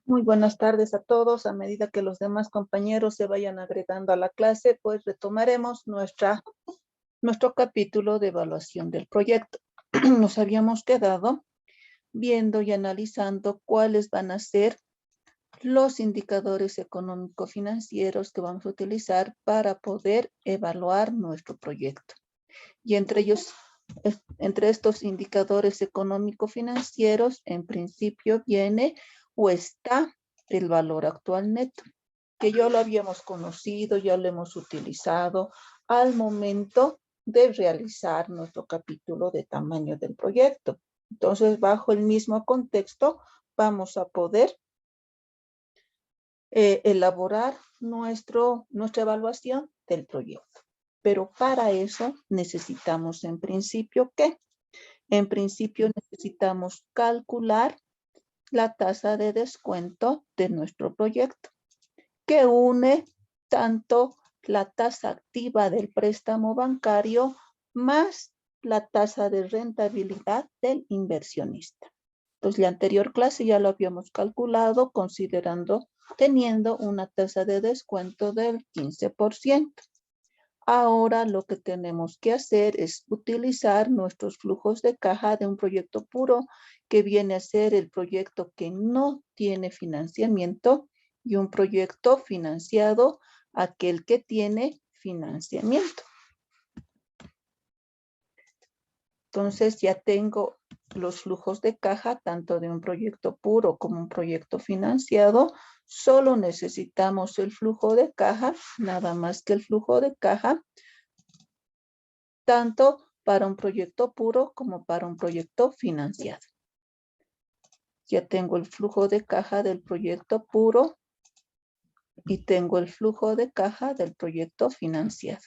Muy buenas tardes a todos. A medida que los demás compañeros se vayan agregando a la clase, pues retomaremos nuestro capítulo de evaluación del proyecto. Nos habíamos quedado viendo y analizando cuáles van a ser los indicadores económico-financieros que vamos a utilizar para poder evaluar nuestro proyecto. Y entre estos indicadores económico-financieros, en principio viene o está el valor actual neto, que ya lo habíamos conocido, ya lo hemos utilizado al momento de realizar nuestro capítulo de tamaño del proyecto. Entonces, bajo el mismo contexto, vamos a poder elaborar nuestra evaluación del proyecto. Pero para eso necesitamos en principio, ¿qué? En principio necesitamos calcular la tasa de descuento de nuestro proyecto, que une tanto la tasa activa del préstamo bancario más la tasa de rentabilidad del inversionista. Entonces, la anterior clase ya lo habíamos calculado teniendo una tasa de descuento del 15%. Ahora lo que tenemos que hacer es utilizar nuestros flujos de caja de un proyecto puro, que viene a ser el proyecto que no tiene financiamiento, y un proyecto financiado, aquel que tiene financiamiento. Entonces ya tengo los flujos de caja tanto de un proyecto puro como un proyecto financiado. Solo necesitamos el flujo de caja, nada más que el flujo de caja, tanto para un proyecto puro como para un proyecto financiado. Ya tengo el flujo de caja del proyecto puro y tengo el flujo de caja del proyecto financiado.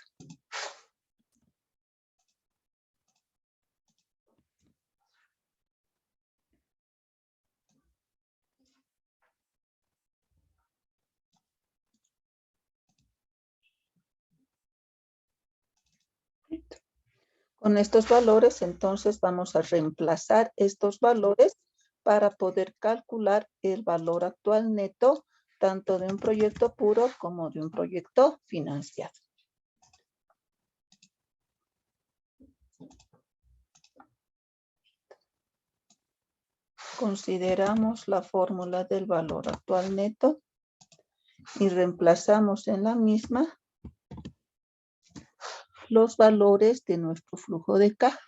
Con estos valores, entonces vamos a reemplazar estos valores para poder calcular el valor actual neto, tanto de un proyecto puro como de un proyecto financiado. Consideramos la fórmula del valor actual neto y reemplazamos en la misma los valores de nuestro flujo de caja.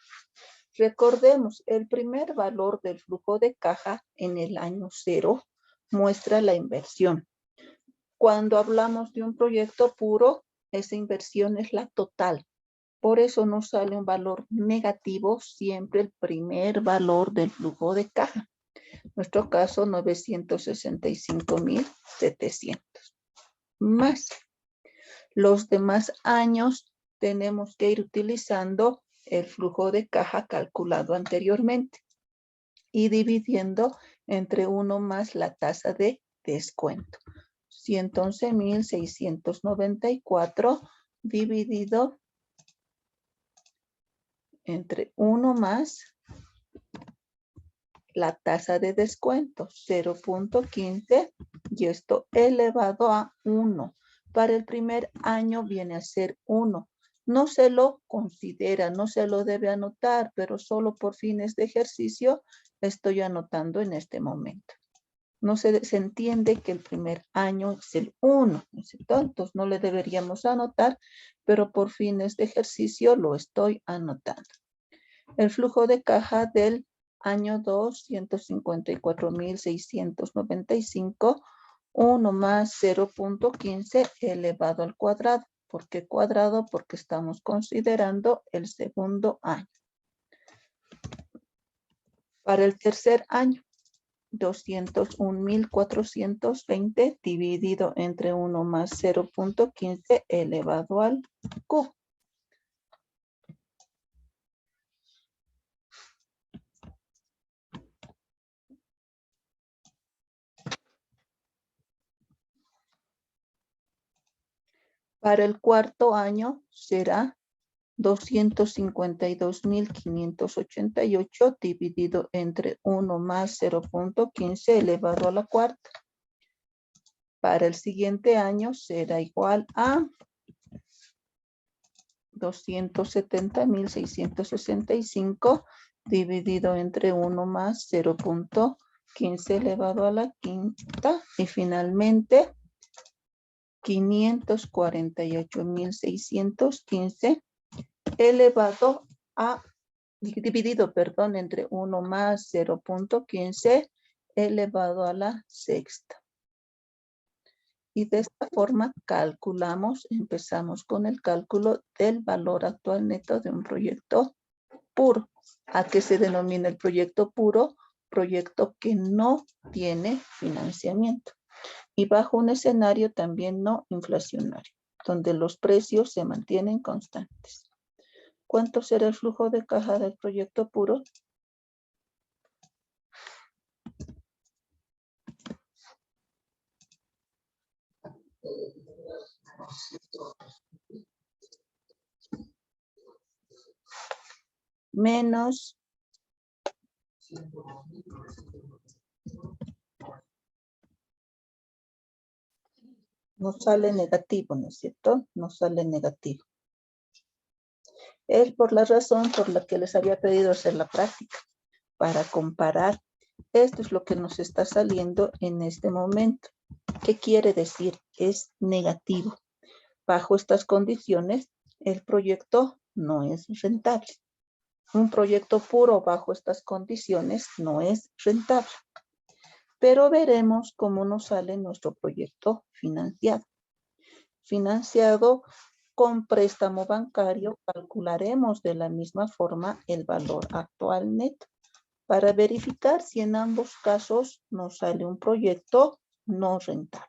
Recordemos, el primer valor del flujo de caja en el año 0 muestra la inversión. Cuando hablamos de un proyecto puro, esa inversión es la total. Por eso nos sale un valor negativo siempre el primer valor del flujo de caja. En nuestro caso, 965,700. Más los demás años tenemos que ir utilizando el flujo de caja calculado anteriormente y dividiendo entre 1 más la tasa de descuento. 111,694 dividido entre 1 más la tasa de descuento, 0.15, y esto elevado a 1. Para el primer año viene a ser 1. No se lo considera, no se lo debe anotar, pero solo por fines de ejercicio estoy anotando en este momento. No se entiende que el primer año es el 1, ¿no es cierto? Entonces no le deberíamos anotar, pero por fines de ejercicio lo estoy anotando. El flujo de caja del año 2, 154,695, 1 más 0.15 elevado al cuadrado. ¿Por qué cuadrado? Porque estamos considerando el segundo año. Para el tercer año, 201,420 dividido entre 1 más 0.15 elevado al cubo. Para el cuarto año será 252,588 dividido entre 1 más 0.15 elevado a la cuarta. Para el siguiente año será igual a 270.665 dividido entre 1 más 0.15 elevado a la quinta y finalmente 548.615 elevado a dividido, perdón, entre 1 más 0.15 elevado a la sexta. Y de esta forma calculamos, empezamos con el cálculo del valor actual neto de un proyecto puro. ¿A qué se denomina el proyecto puro? Proyecto que no tiene financiamiento. Y bajo un escenario también no inflacionario, donde los precios se mantienen constantes. ¿Cuánto será el flujo de caja del proyecto puro? Menos no sale negativo, ¿no es cierto? No sale negativo. Es por la razón por la que les había pedido hacer la práctica, para comparar. Esto es lo que nos está saliendo en este momento. ¿Qué quiere decir? Es negativo. Bajo estas condiciones, el proyecto no es rentable. Un proyecto puro bajo estas condiciones no es rentable. Pero veremos cómo nos sale nuestro proyecto financiado. Financiado con préstamo bancario, calcularemos de la misma forma el valor actual neto para verificar si en ambos casos nos sale un proyecto no rentable.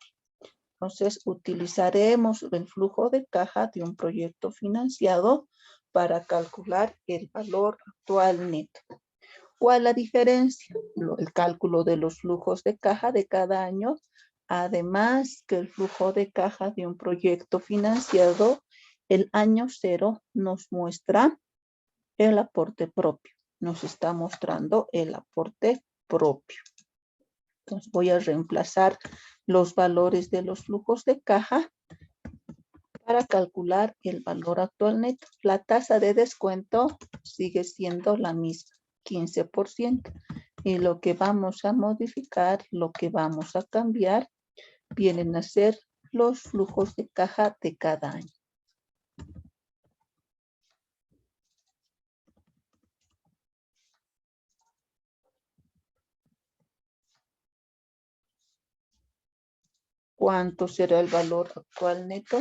Entonces, utilizaremos el flujo de caja de un proyecto financiado para calcular el valor actual neto. ¿Cuál es la diferencia? El cálculo de los flujos de caja de cada año, además que el flujo de caja de un proyecto financiado, el año cero nos muestra el aporte propio. Nos está mostrando el aporte propio. Entonces voy a reemplazar los valores de los flujos de caja para calcular el valor actual neto. La tasa de descuento sigue siendo la misma, 15%. Y lo que vamos a modificar, lo que vamos a cambiar, vienen a ser los flujos de caja de cada año. ¿Cuánto será el valor actual neto?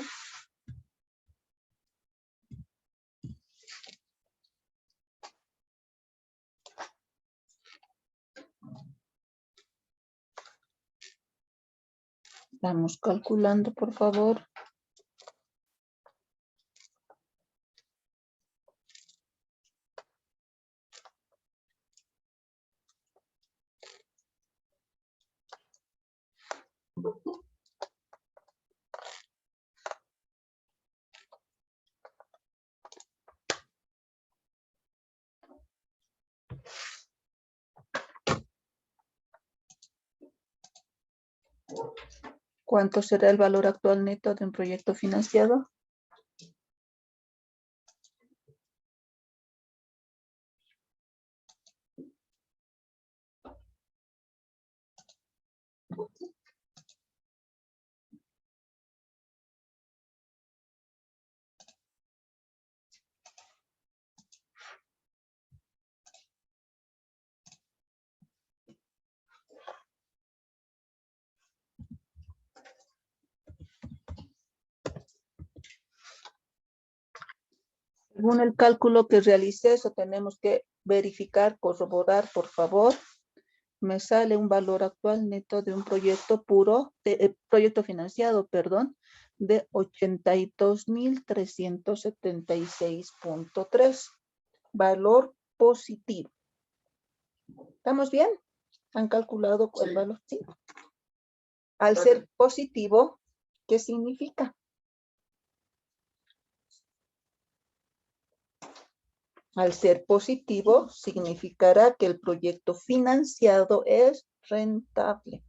Vamos calculando, por favor. ¿Cuánto será el valor actual neto de un proyecto financiado? Según el cálculo que realicé, eso tenemos que verificar, corroborar, por favor. Me sale un valor actual neto de un proyecto puro, proyecto financiado, perdón, de 82.376.3. Valor positivo. ¿Estamos bien? ¿Han calculado el valor? Sí. Al ser positivo, ¿qué significa? Al ser positivo, significará que el proyecto financiado es rentable,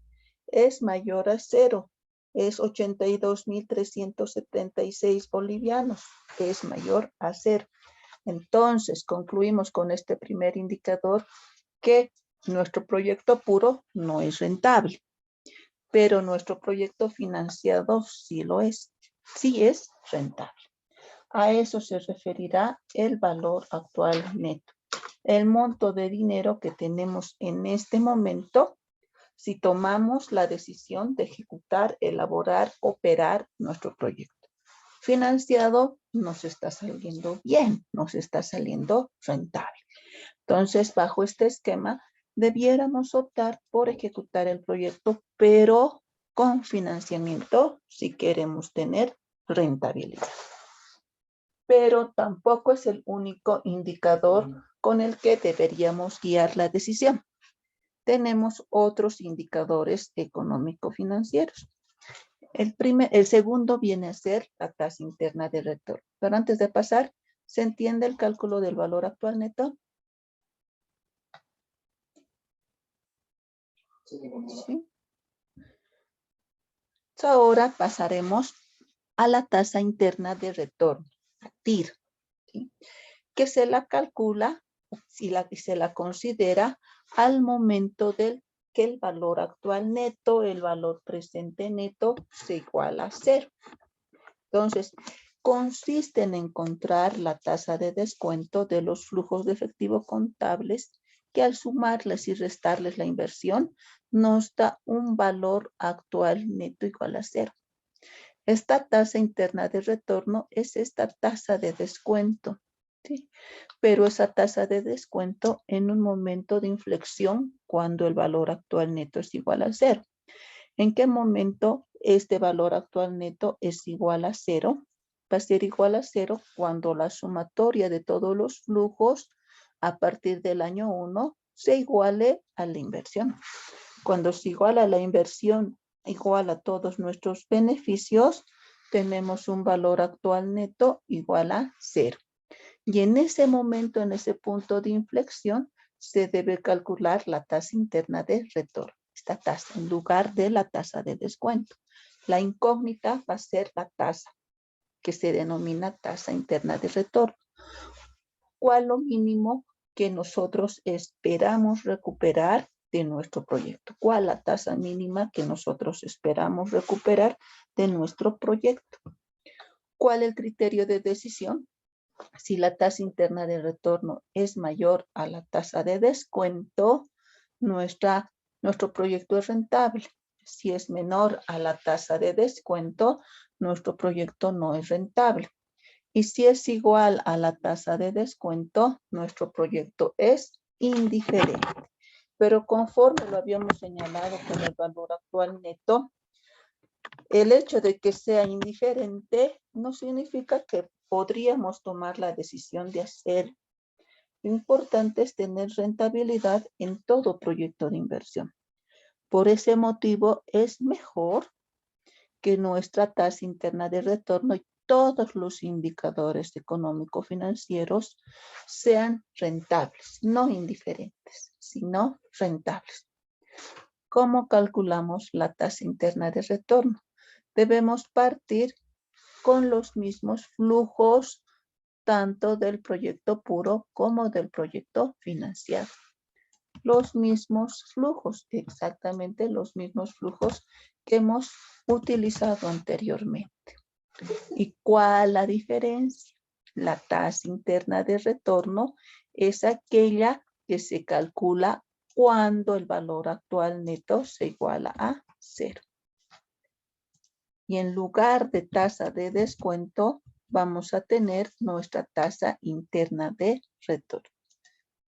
es mayor a cero. es 82.376 bolivianos, que es mayor a 0. Entonces, concluimos con este primer indicador que nuestro proyecto puro no es rentable, pero nuestro proyecto financiado sí lo es, sí es rentable. A eso se referirá el valor actual neto, el monto de dinero que tenemos en este momento si tomamos la decisión de ejecutar, elaborar, operar nuestro proyecto. Financiado nos está saliendo bien, nos está saliendo rentable. Entonces, bajo este esquema, debiéramos optar por ejecutar el proyecto, pero con financiamiento si queremos tener rentabilidad. Pero tampoco es el único indicador con el que deberíamos guiar la decisión. Tenemos otros indicadores económico-financieros. El segundo viene a ser la tasa interna de retorno. Pero antes de pasar, ¿se entiende el cálculo del valor actual neto? Sí. Ahora pasaremos a la tasa interna de retorno, a TIR, ¿sí? Que se la calcula y se la considera al momento del que el valor actual neto, el valor presente neto, se iguala a 0. Entonces, consiste en encontrar la tasa de descuento de los flujos de efectivo contables que al sumarles y restarles la inversión nos da un valor actual neto igual a 0. Esta tasa interna de retorno es esta tasa de descuento, ¿sí? Pero esa tasa de descuento en un momento de inflexión cuando el valor actual neto es igual a 0. ¿En qué momento este valor actual neto es igual a 0? Va a ser igual a 0 cuando la sumatoria de todos los flujos a partir del año 1 se iguale a la inversión. Cuando se iguala la inversión igual a todos nuestros beneficios, tenemos un valor actual neto igual a 0. Y en ese momento, en ese punto de inflexión, se debe calcular la tasa interna de retorno. Esta tasa en lugar de la tasa de descuento. La incógnita va a ser la tasa que se denomina tasa interna de retorno. ¿Cuál lo mínimo que nosotros esperamos recuperar de nuestro proyecto? ¿Cuál la tasa mínima que nosotros esperamos recuperar de nuestro proyecto? ¿Cuál el criterio de decisión? Si la tasa interna de retorno es mayor a la tasa de descuento, nuestro proyecto es rentable. Si es menor a la tasa de descuento, nuestro proyecto no es rentable. Y si es igual a la tasa de descuento, nuestro proyecto es indiferente. Pero conforme lo habíamos señalado con el valor actual neto, el hecho de que sea indiferente no significa que podríamos tomar la decisión de hacer. Lo importante es tener rentabilidad en todo proyecto de inversión. Por ese motivo es mejor que nuestra tasa interna de retorno y todos los indicadores económico-financieros sean rentables, no indiferentes, sino rentables. ¿Cómo calculamos la tasa interna de retorno? Debemos partir con los mismos flujos tanto del proyecto puro como del proyecto financiado. Los mismos flujos, exactamente los mismos flujos que hemos utilizado anteriormente. ¿Y cuál la diferencia? La tasa interna de retorno es aquella que se calcula cuando el valor actual neto se iguala a 0. Y en lugar de tasa de descuento, vamos a tener nuestra tasa interna de retorno.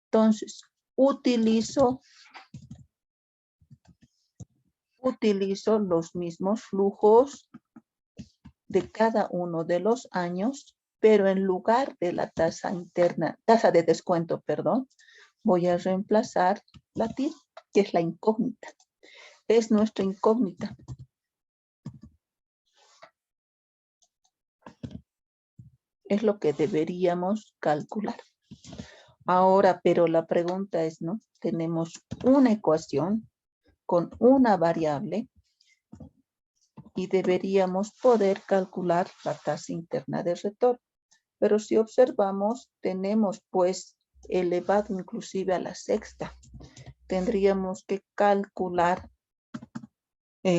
Entonces, utilizo los mismos flujos de cada uno de los años, pero en lugar de la tasa de descuento, voy a reemplazar la TIR, que es la incógnita. Es nuestra incógnita. Es lo que deberíamos calcular. Ahora, pero la pregunta es, ¿no? Tenemos una ecuación con una variable y deberíamos poder calcular la tasa interna de retorno. Pero si observamos, tenemos pues elevado inclusive a la sexta. Tendríamos que calcular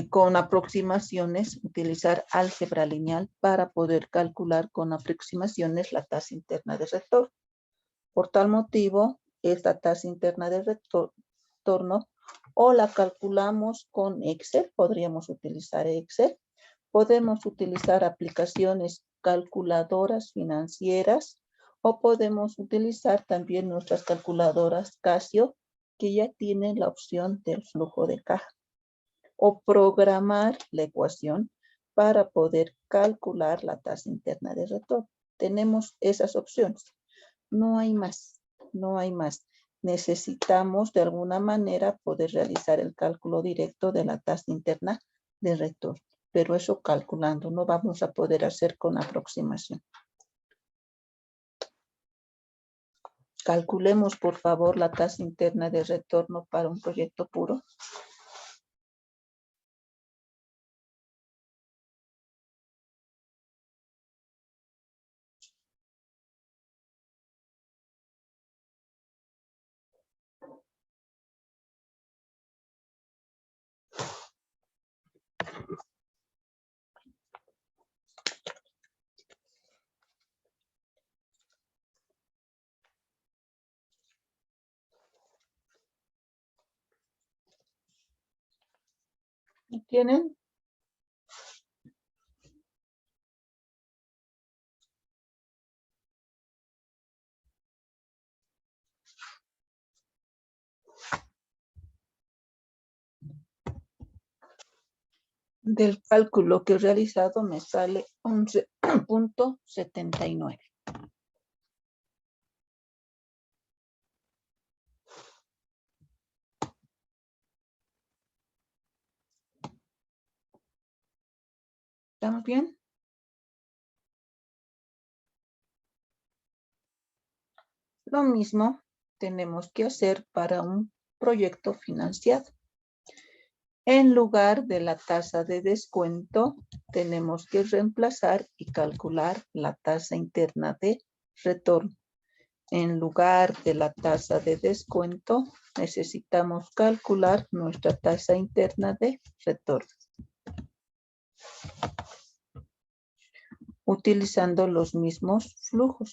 con aproximaciones, utilizar álgebra lineal para poder calcular con aproximaciones la tasa interna de retorno. Por tal motivo, esta tasa interna de retorno o la calculamos con Excel, podríamos utilizar Excel, podemos utilizar aplicaciones calculadoras financieras o podemos utilizar también nuestras calculadoras Casio que ya tienen la opción del flujo de caja o programar la ecuación para poder calcular la tasa interna de retorno. Tenemos esas opciones. No hay más, no hay más. Necesitamos de alguna manera poder realizar el cálculo directo de la tasa interna de retorno. Pero eso calculando, no vamos a poder hacer con aproximación. Calculemos, por favor, la tasa interna de retorno para un proyecto puro. ¿Y tienen? Del cálculo que he realizado me sale 11.79. ¿Estamos bien? Lo mismo tenemos que hacer para un proyecto financiado. En lugar de la tasa de descuento, tenemos que reemplazar y calcular la tasa interna de retorno. En lugar de la tasa de descuento, necesitamos calcular nuestra tasa interna de retorno. Utilizando los mismos flujos.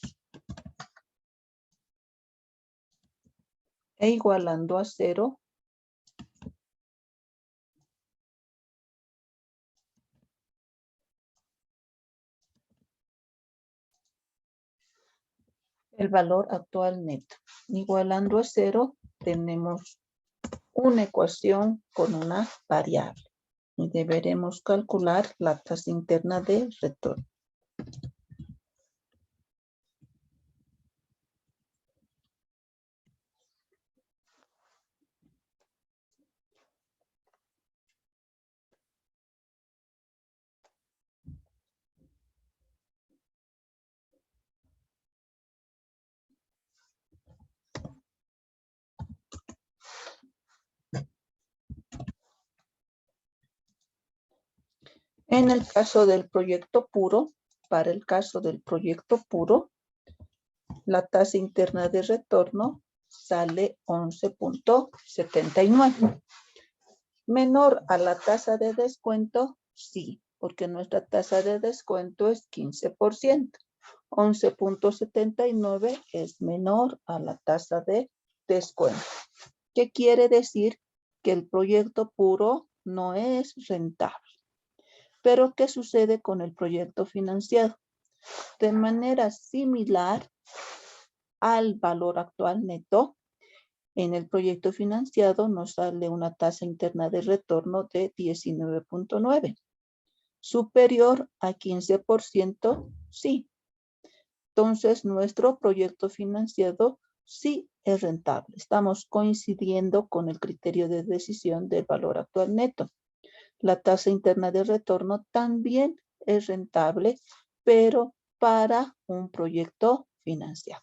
E igualando a 0. El valor actual neto. Igualando a 0, tenemos una ecuación con una variable. Y deberemos calcular la tasa interna de retorno. En el caso del proyecto puro, para el caso del proyecto puro, la tasa interna de retorno sale 11.79. Menor a la tasa de descuento, sí, porque nuestra tasa de descuento es 15%. 11.79 es menor a la tasa de descuento. ¿Qué quiere decir? Que el proyecto puro no es rentable. Pero, ¿qué sucede con el proyecto financiado? De manera similar al valor actual neto, en el proyecto financiado nos sale una tasa interna de retorno de 19.9. ¿Superior a 15%? Sí. Entonces, nuestro proyecto financiado sí es rentable. Estamos coincidiendo con el criterio de decisión del valor actual neto. La tasa interna de retorno también es rentable, pero para un proyecto financiado.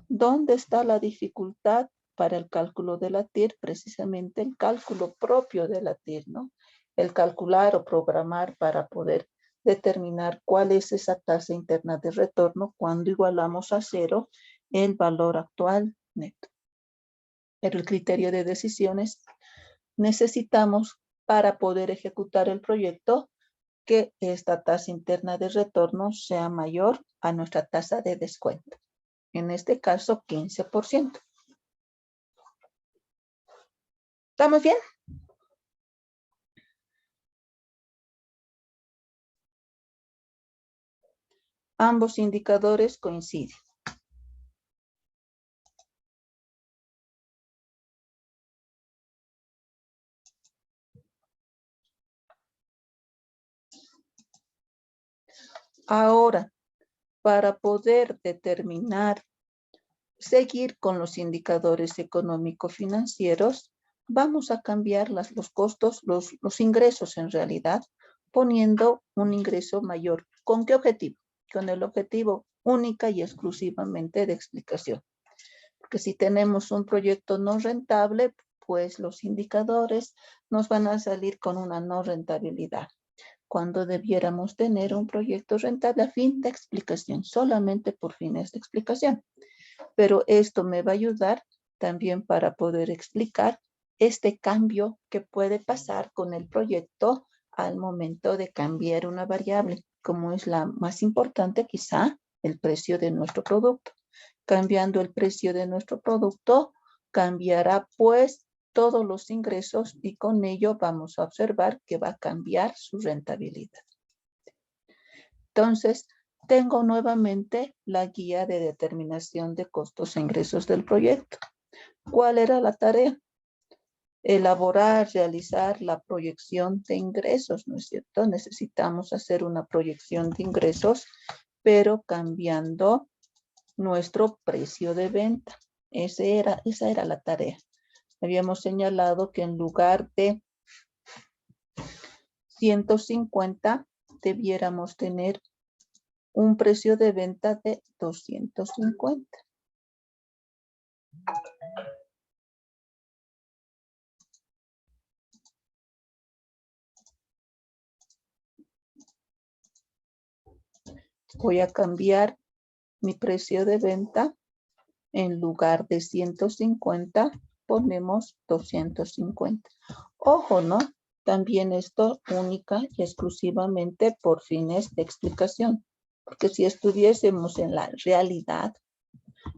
¿Dónde está la dificultad para el cálculo de la TIR? Precisamente el cálculo propio de la TIR, ¿no? el calcular o programar para poder determinar cuál es esa tasa interna de retorno cuando igualamos a cero el valor actual neto. Pero el criterio de decisiones necesitamos para poder ejecutar el proyecto que esta tasa interna de retorno sea mayor a nuestra tasa de descuento. En este caso, 15%. ¿Estamos bien? Ambos indicadores coinciden. Ahora, para poder determinar, seguir con los indicadores económico-financieros, vamos a cambiar los costos, los ingresos en realidad, poniendo un ingreso mayor. ¿Con qué objetivo? Con el objetivo única y exclusivamente de explicación. Porque si tenemos un proyecto no rentable, pues los indicadores nos van a salir con una no rentabilidad, cuando debiéramos tener un proyecto rentable a fin de explicación, solamente por fines de explicación. Pero esto me va a ayudar también para poder explicar este cambio que puede pasar con el proyecto al momento de cambiar una variable, como es la más importante quizá, el precio de nuestro producto. Cambiando el precio de nuestro producto, cambiará pues todos los ingresos y con ello vamos a observar que va a cambiar su rentabilidad. Entonces, tengo nuevamente la guía de determinación de costos e ingresos del proyecto. ¿Cuál era la tarea? Elaborar, realizar la proyección de ingresos, ¿no es cierto? Necesitamos hacer una proyección de ingresos, pero cambiando nuestro precio de venta. Esa era la tarea. Habíamos señalado que en lugar de 150 debiéramos tener un precio de venta de 250. Voy a cambiar mi precio de venta. En lugar de 150, ponemos 250. Ojo, ¿no? También esto única y exclusivamente por fines de explicación. Porque si estuviésemos en la realidad,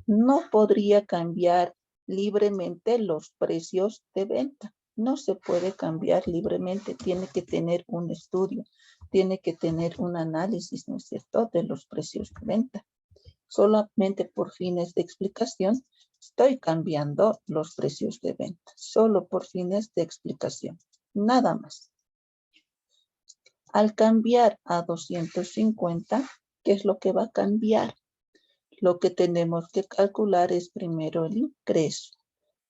no podría cambiar libremente los precios de venta. No se puede cambiar libremente. Tiene que tener un estudio, tiene que tener un análisis, ¿no es cierto?, de los precios de venta. Solamente por fines de explicación estoy cambiando los precios de venta. Solo por fines de explicación. Nada más. Al cambiar a 250, ¿qué es lo que va a cambiar? Lo que tenemos que calcular es primero el ingreso.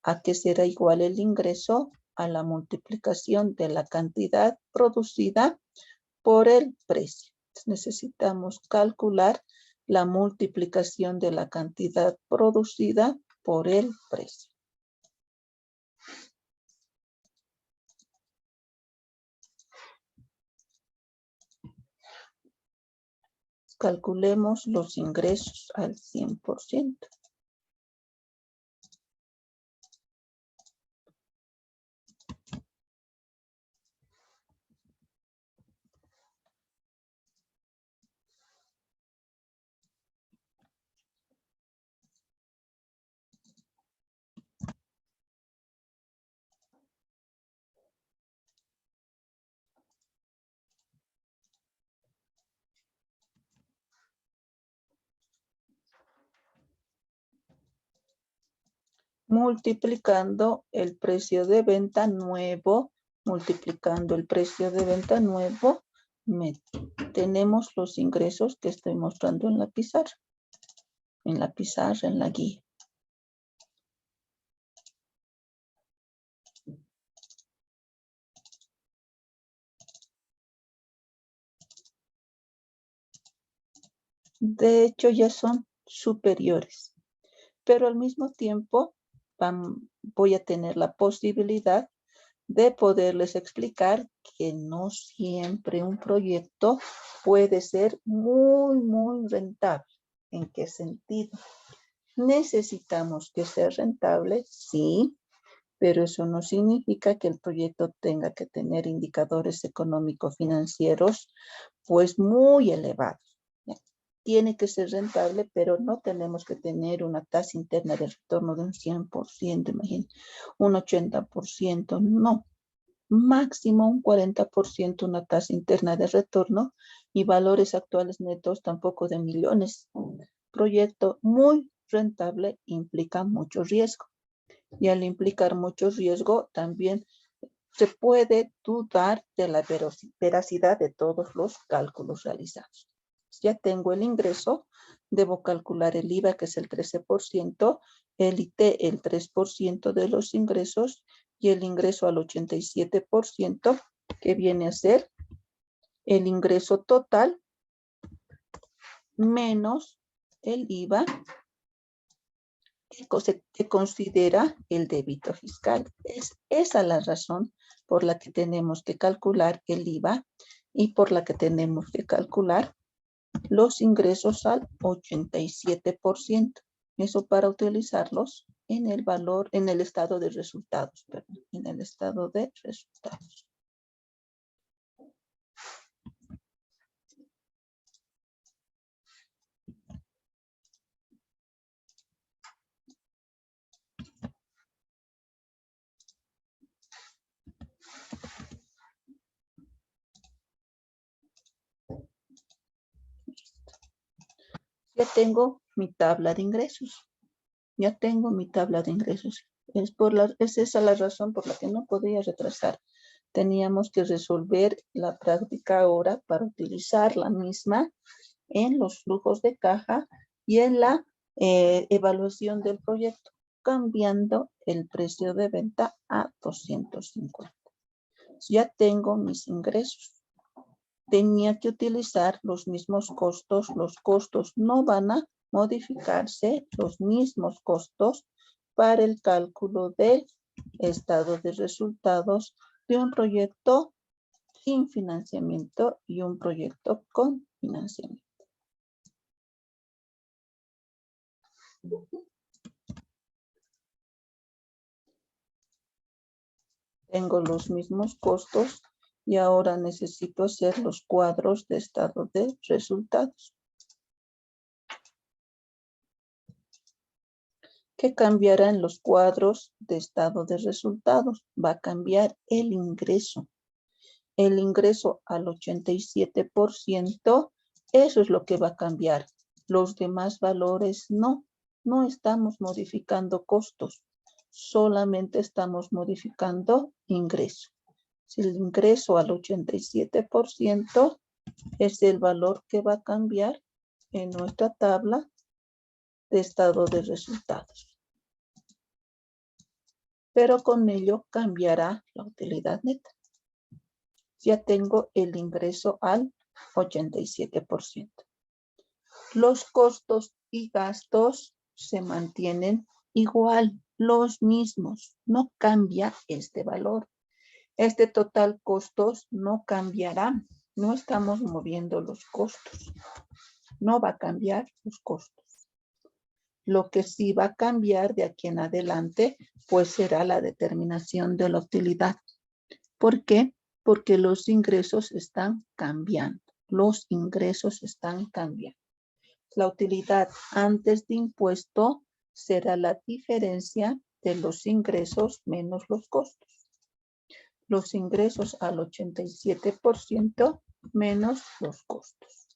¿A qué será igual el ingreso? A la multiplicación de la cantidad producida por el precio. Entonces necesitamos calcular la multiplicación de la cantidad producida por el precio. Calculemos los ingresos al 100%. Multiplicando el precio de venta nuevo, tenemos los ingresos que estoy mostrando en la pizarra, en la guía. De hecho, ya son superiores, pero al mismo tiempo voy a tener la posibilidad de poderles explicar que no siempre un proyecto puede ser muy rentable. ¿En qué sentido? Necesitamos que sea rentable, sí, pero eso no significa que el proyecto tenga que tener indicadores económico-financieros pues muy elevados. ¿Ya? Tiene que ser rentable, pero no tenemos que tener una tasa interna de retorno de un 100%, imagínate, un 80%, no. Máximo un 40% una tasa interna de retorno y valores actuales netos tampoco de millones. Proyecto muy rentable implica mucho riesgo. Y al implicar mucho riesgo, también se puede dudar de la veracidad de todos los cálculos realizados. Ya tengo el ingreso, debo calcular el IVA, que es el 13%, el IT, el 3% de los ingresos, y el ingreso al 87%, que viene a ser el ingreso total menos el IVA, que considera el débito fiscal. Es esa la razón por la que tenemos que calcular el IVA y por la que tenemos que calcular los ingresos al 87%. Eso para utilizarlos en el valor, en el estado de resultados, perdón, en el estado de resultados. Ya tengo mi tabla de ingresos. Ya tengo mi tabla de ingresos. Es esa la razón por la que no podía retrasar. Teníamos que resolver la práctica ahora para utilizar la misma en los flujos de caja y en la evaluación del proyecto, cambiando el precio de venta a 250. Ya tengo mis ingresos. Tenía que utilizar los mismos costos. Los costos no van a modificarse, los mismos costos para el cálculo del estado de resultados de un proyecto sin financiamiento y un proyecto con financiamiento. Tengo los mismos costos y ahora necesito hacer los cuadros de estado de resultados. ¿Qué cambiará en los cuadros de estado de resultados? Va a cambiar el ingreso. El ingreso al 87%, eso es lo que va a cambiar. Los demás valores no. No estamos modificando costos, solamente estamos modificando ingreso. Si el ingreso al 87% es el valor que va a cambiar en nuestra tabla de estado de resultados. Pero con ello cambiará la utilidad neta. Ya tengo el ingreso al 87%. Los costos y gastos se mantienen igual, los mismos. No cambia este valor. Este total costos no cambiará. No estamos moviendo los costos. No va a cambiar los costos. Lo que sí va a cambiar de aquí en adelante, pues será la determinación de la utilidad. ¿Por qué? Porque los ingresos están cambiando. Los ingresos están cambiando. La utilidad antes de impuesto será la diferencia de los ingresos menos los costos. Los ingresos al 87% menos los costos.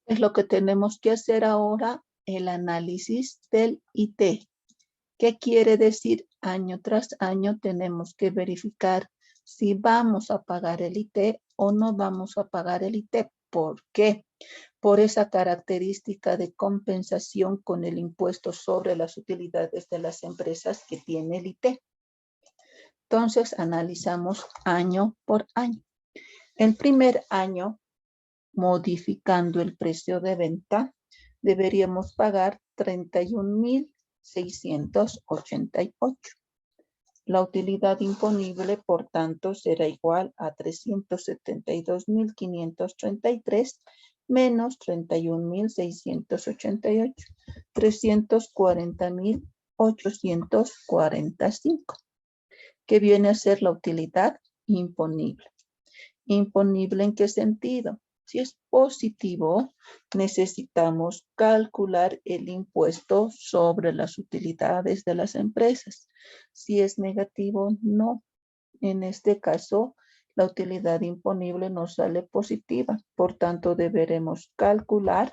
Es lo que tenemos que hacer ahora, el análisis del IT. ¿Qué quiere decir? Año tras año tenemos que verificar si vamos a pagar el IT o no vamos a pagar el IT. ¿Por qué? Por esa característica de compensación con el impuesto sobre las utilidades de las empresas que tiene el IT. Entonces, analizamos año por año. El primer año, modificando el precio de venta, deberíamos pagar 31,688. La utilidad imponible, por tanto, será igual a 372,533 menos 31,688, 340,845, que viene a ser la utilidad imponible. ¿Imponible en qué sentido? Si es positivo, necesitamos calcular el impuesto sobre las utilidades de las empresas. Si es negativo, no. En este caso, la utilidad imponible nos sale positiva. Por tanto, deberemos calcular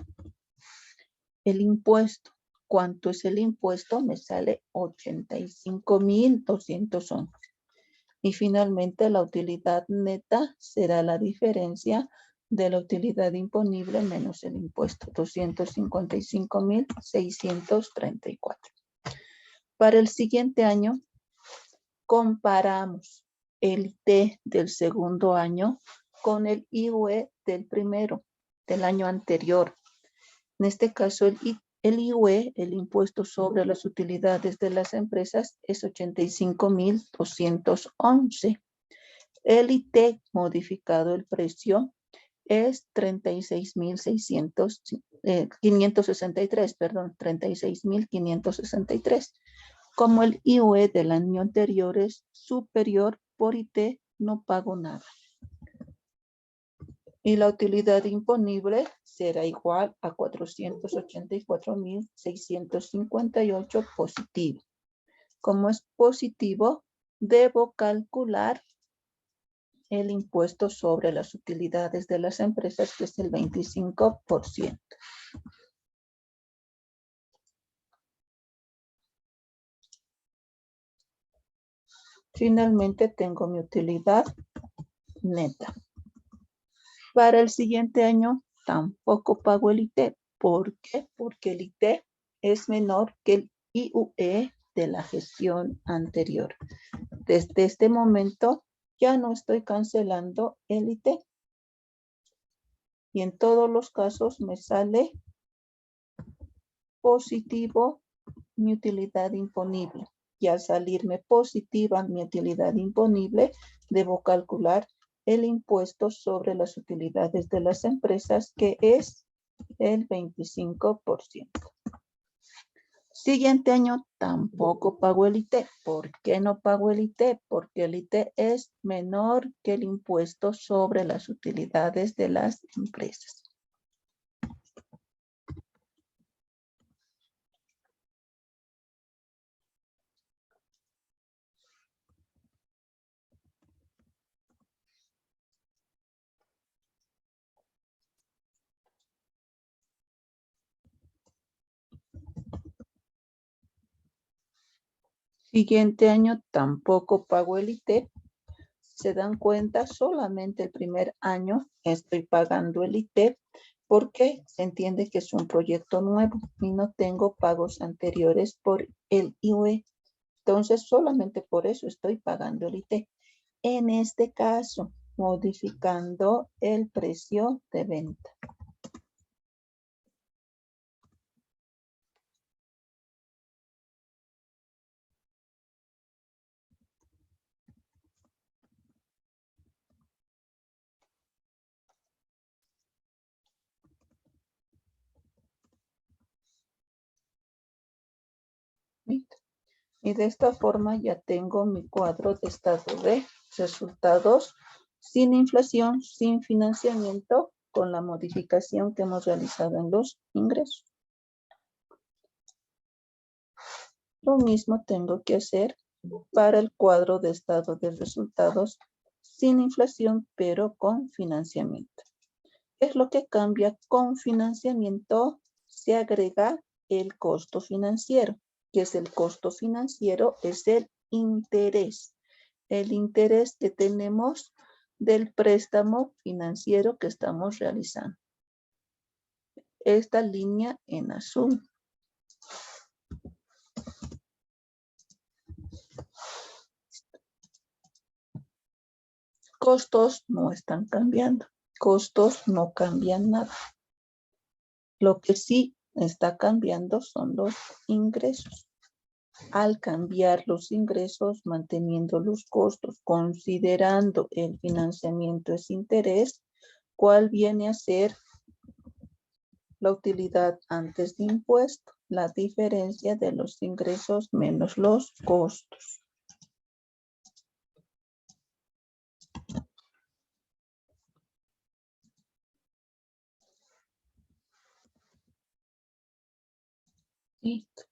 el impuesto. ¿Cuánto es el impuesto? Me sale 85,211. Y finalmente, la utilidad neta será la diferencia de la utilidad imponible menos el impuesto, 255,634. Para el siguiente año, comparamos el IT del segundo año con el IUE del primero, del año anterior. En este caso, el IUE, el impuesto sobre las utilidades de las empresas, es 85,211. El IT modificado el precio es 36,563. Como el IUE del año anterior es superior, por IT no pago nada. Y la utilidad imponible será igual a 484,658 positivo. Como es positivo, debo calcular el impuesto sobre las utilidades de las empresas, que es el 25%. Finalmente tengo mi utilidad neta. Para el siguiente año tampoco pago el IT. ¿Por qué? Porque el IT es menor que el IUE de la gestión anterior. Desde este momento ya no estoy cancelando el IT. Y en todos los casos me sale positivo mi utilidad imponible. Y al salirme positiva mi utilidad imponible, debo calcular el impuesto sobre las utilidades de las empresas, que es el 25%. Siguiente año tampoco pago el IT. ¿Por qué no pago el IT? Porque el IT es menor que el impuesto sobre las utilidades de las empresas. Siguiente año tampoco pago el IT. Se dan cuenta, solamente el primer año estoy pagando el IT porque se entiende que es un proyecto nuevo y no tengo pagos anteriores por el IUE. Entonces, solamente por eso estoy pagando el IT. En este caso, modificando el precio de venta. Y de esta forma ya tengo mi cuadro de estado de resultados sin inflación, sin financiamiento, con la modificación que hemos realizado en los ingresos. Lo mismo tengo que hacer para el cuadro de estado de resultados sin inflación, pero con financiamiento. ¿Qué es lo que cambia? Con financiamiento se agrega el costo financiero. ¿Qué es el costo financiero? Es el interés. El interés que tenemos del préstamo financiero que estamos realizando. Esta línea en azul. Costos no están cambiando. Costos no cambian nada. Lo que sí está cambiando son los ingresos. Al cambiar los ingresos, manteniendo los costos, considerando el financiamiento es interés, ¿cuál viene a ser la utilidad antes de impuesto? La diferencia de los ingresos menos los costos. Listo.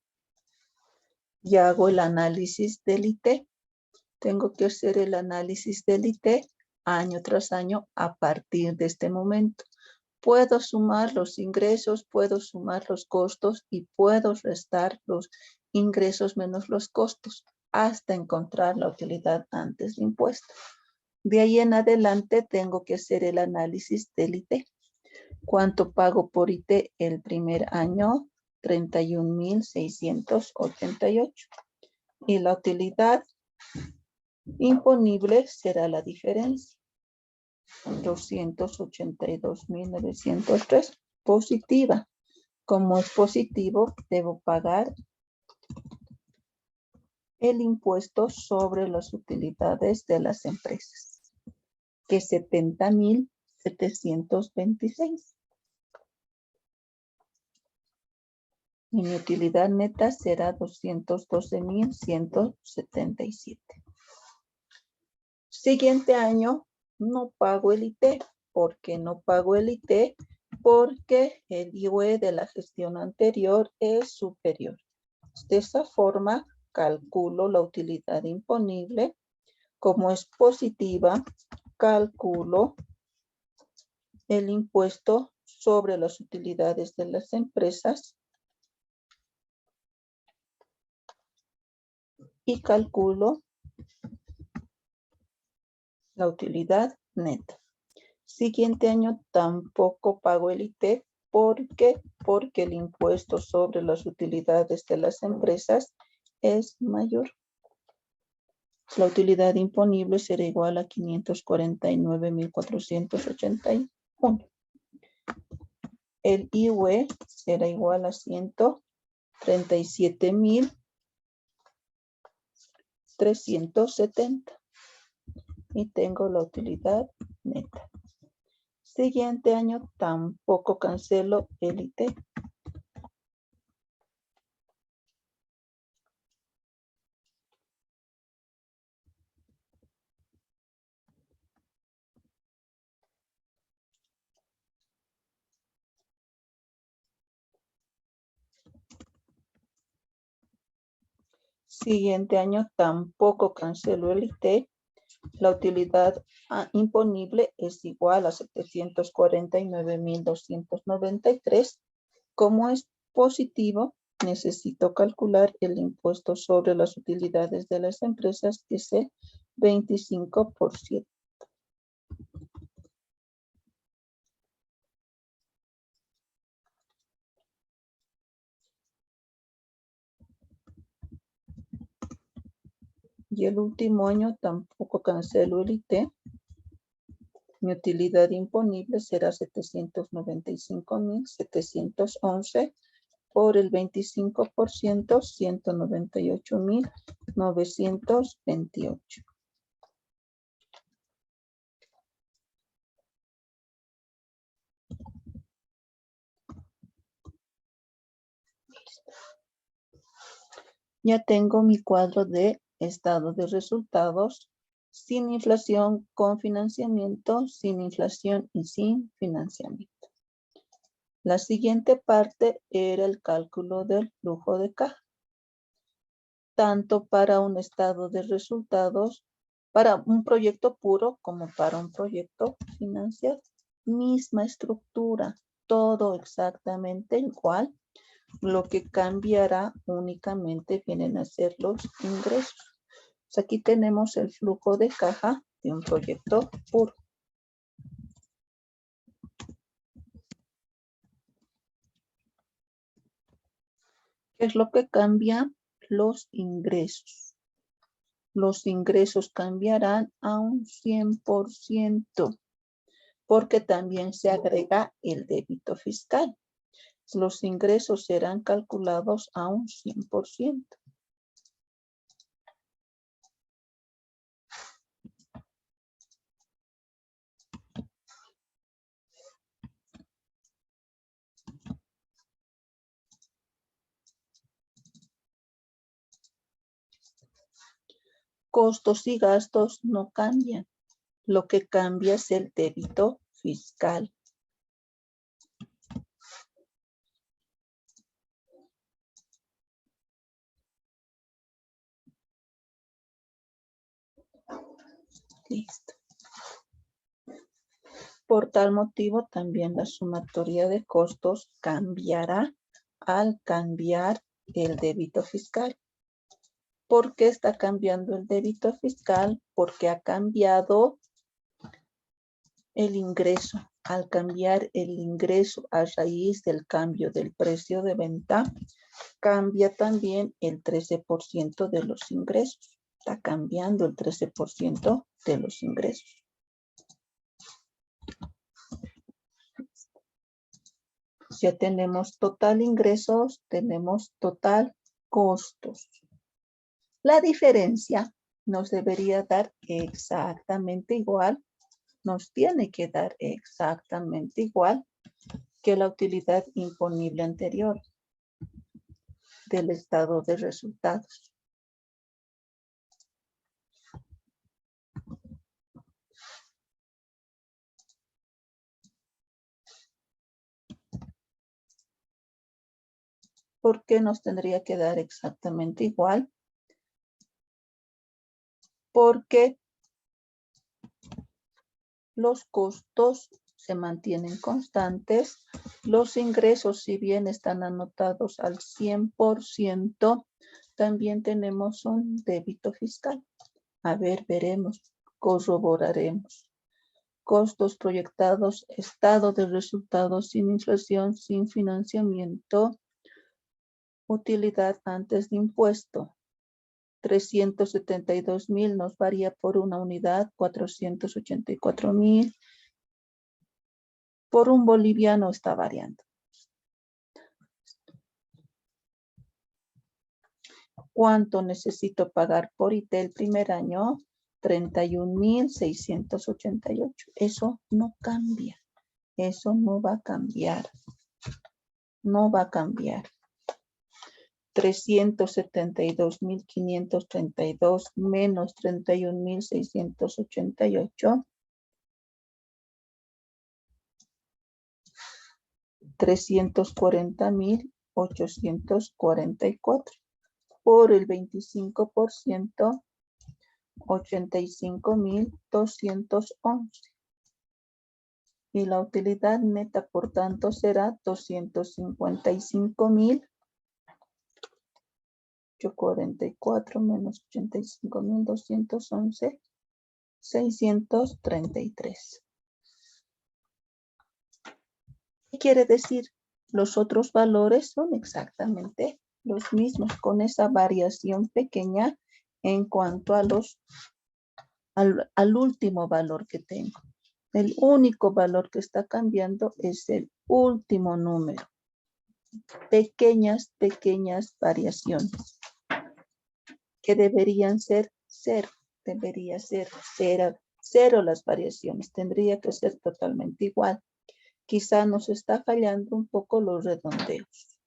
Y hago el análisis del IT. Tengo que hacer el análisis del IT año tras año a partir de este momento. Puedo sumar los ingresos, puedo sumar los costos y puedo restar los ingresos menos los costos hasta encontrar la utilidad antes de impuesto. De ahí en adelante tengo que hacer el análisis del IT. ¿Cuánto pago por IT el primer año? 31,688. Y la utilidad imponible será la diferencia. 282,903. Positiva. Como es positivo, debo pagar el impuesto sobre las utilidades de las empresas, que es 70,726. Y mi utilidad neta será 212,177. Siguiente año no pago el IT. ¿Por qué no pago el IT? Porque el IUE de la gestión anterior es superior. De esa forma calculo la utilidad imponible. Como es positiva, calculo el impuesto sobre las utilidades de las empresas y calculo la utilidad neta. Siguiente año tampoco pago el IT. ¿Por qué? Porque el impuesto sobre las utilidades de las empresas es mayor. La utilidad imponible será igual a 549,481. El IUE será igual a 137,370. Y tengo la utilidad neta. Siguiente año tampoco cancelo el IT. Siguiente año tampoco cancelo el IT. La utilidad imponible es igual a 749,293. Como es positivo, necesito calcular el impuesto sobre las utilidades de las empresas, que es el 25%. Y el último año tampoco cancelo el IT. Mi utilidad imponible será 795,711 por el 25%, 198,928. Ya tengo mi cuadro de estado de resultados sin inflación, con financiamiento, sin inflación y sin financiamiento. La siguiente parte era el cálculo del flujo de caja. Tanto para un estado de resultados, para un proyecto puro como para un proyecto financiado. Misma estructura, todo exactamente igual. Lo que cambiará únicamente vienen a ser los ingresos. Pues aquí tenemos el flujo de caja de un proyecto puro. ¿Qué es lo que cambia? Los ingresos. Los ingresos cambiarán a un 100%, porque también se agrega el débito fiscal. Los ingresos serán calculados a un 100%. Costos y gastos no cambian. Lo que cambia es el débito fiscal. Listo. Por tal motivo, también la sumatoria de costos cambiará al cambiar el débito fiscal. ¿Por qué está cambiando el débito fiscal? Porque ha cambiado el ingreso. Al cambiar el ingreso a raíz del cambio del precio de venta, cambia también el 13% de los ingresos. Está cambiando el 13% de los ingresos. Ya tenemos total ingresos, tenemos total costos. La diferencia nos debería dar exactamente igual, nos tiene que dar exactamente igual que la utilidad imponible anterior del estado de resultados. ¿Por qué nos tendría que dar exactamente igual? Porque los costos se mantienen constantes, los ingresos, si bien están anotados al 100%, también tenemos un débito fiscal. A ver, veremos, corroboraremos. Costos proyectados, estado de resultados sin inflación, sin financiamiento, utilidad antes de impuesto. 372,000 nos varía por una unidad, 484,000. Por un boliviano está variando. ¿Cuánto necesito pagar por IT el primer año? 31,688. Eso no cambia. Eso no va a cambiar. No va a cambiar. 372,532 menos 31,688. 340,844. Por el 25%, 85,211. Y la utilidad neta, por tanto, será 255,044 menos 85,211, 633. ¿Qué quiere decir? Los otros valores son exactamente los mismos, con esa variación pequeña en cuanto a al último valor que tengo. El único valor que está cambiando es el último número. Pequeñas variaciones que deberían ser cero. Debería ser cero las variaciones. Tendría que ser totalmente igual. Quizá nos está fallando un poco los redondeos.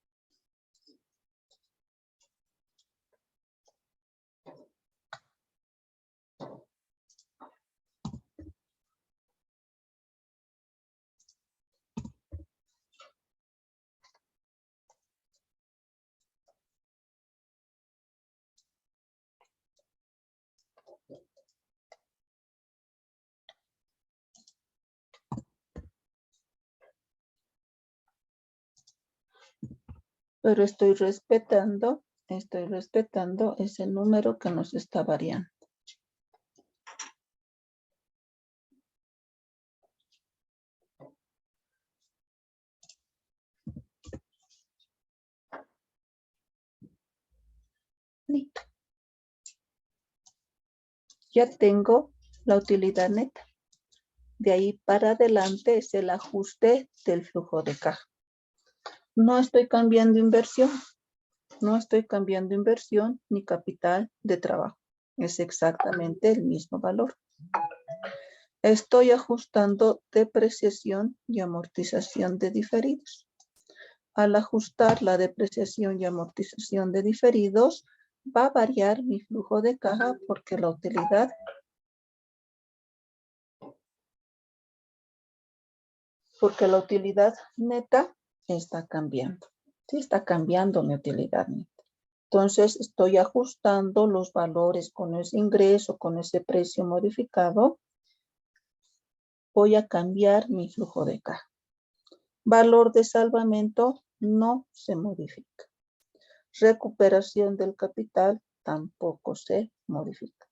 Pero estoy respetando ese número que nos está variando. Listo. Ya tengo la utilidad neta. De ahí para adelante es el ajuste del flujo de caja. No estoy cambiando inversión. No estoy cambiando inversión ni capital de trabajo. Es exactamente el mismo valor. Estoy ajustando depreciación y amortización de diferidos. Al ajustar la depreciación y amortización de diferidos, va a variar mi flujo de caja porque la utilidad neta está cambiando. Sí, está cambiando mi utilidad neta. Entonces, estoy ajustando los valores con ese ingreso, con ese precio modificado. Voy a cambiar mi flujo de caja. Valor de salvamento no se modifica. Recuperación del capital tampoco se modifica.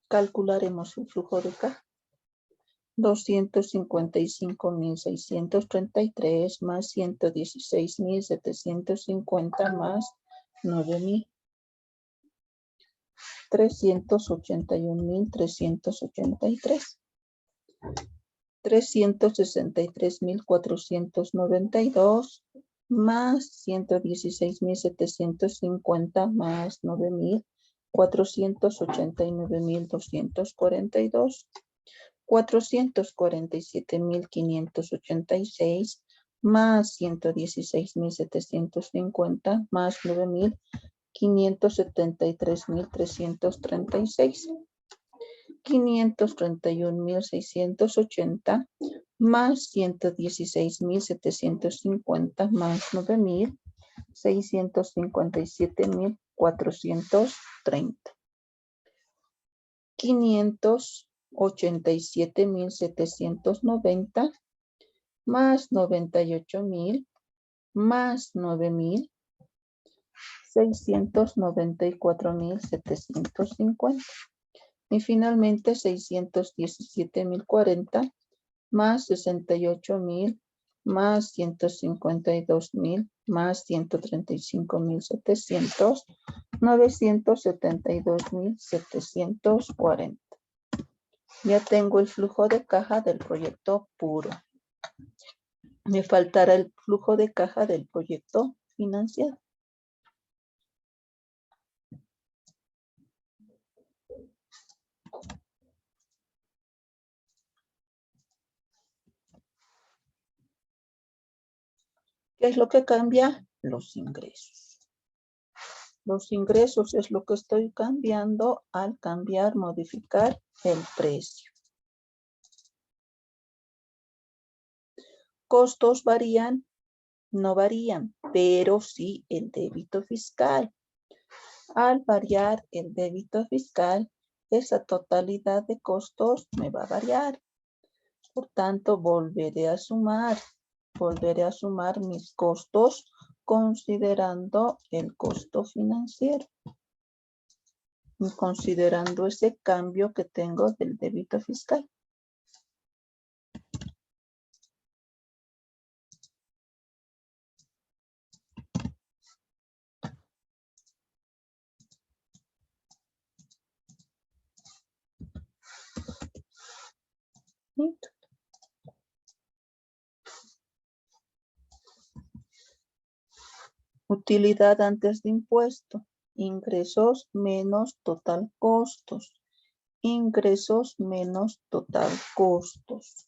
Calcularemos el flujo de caja. 255.633 más 116.750 más 9.000. 381.383. 363.492 más 116.750 más 9.000. 489.242. 447.586 más 116.750 más 9.000. 573.336. 531.680 más 116.750 más 9.000. 657.430. 587.790 más 98.000 más 9.000. 694.750. Y finalmente 617.040 más 68.000 más 152.000 más 135.700. 972.740. Ya tengo el flujo de caja del proyecto puro. Me faltará el flujo de caja del proyecto financiado. ¿Qué es lo que cambia? Los ingresos. Los ingresos es lo que estoy cambiando al cambiar, modificar el precio. ¿Costos varían? No varían, pero sí el débito fiscal. Al variar el débito fiscal, esa totalidad de costos me va a variar. Por tanto, volveré a sumar mis costos considerando el costo financiero. Y considerando ese cambio que tengo del débito fiscal. ¿Listo? Utilidad antes de impuesto. Ingresos menos total costos. Ingresos menos total costos.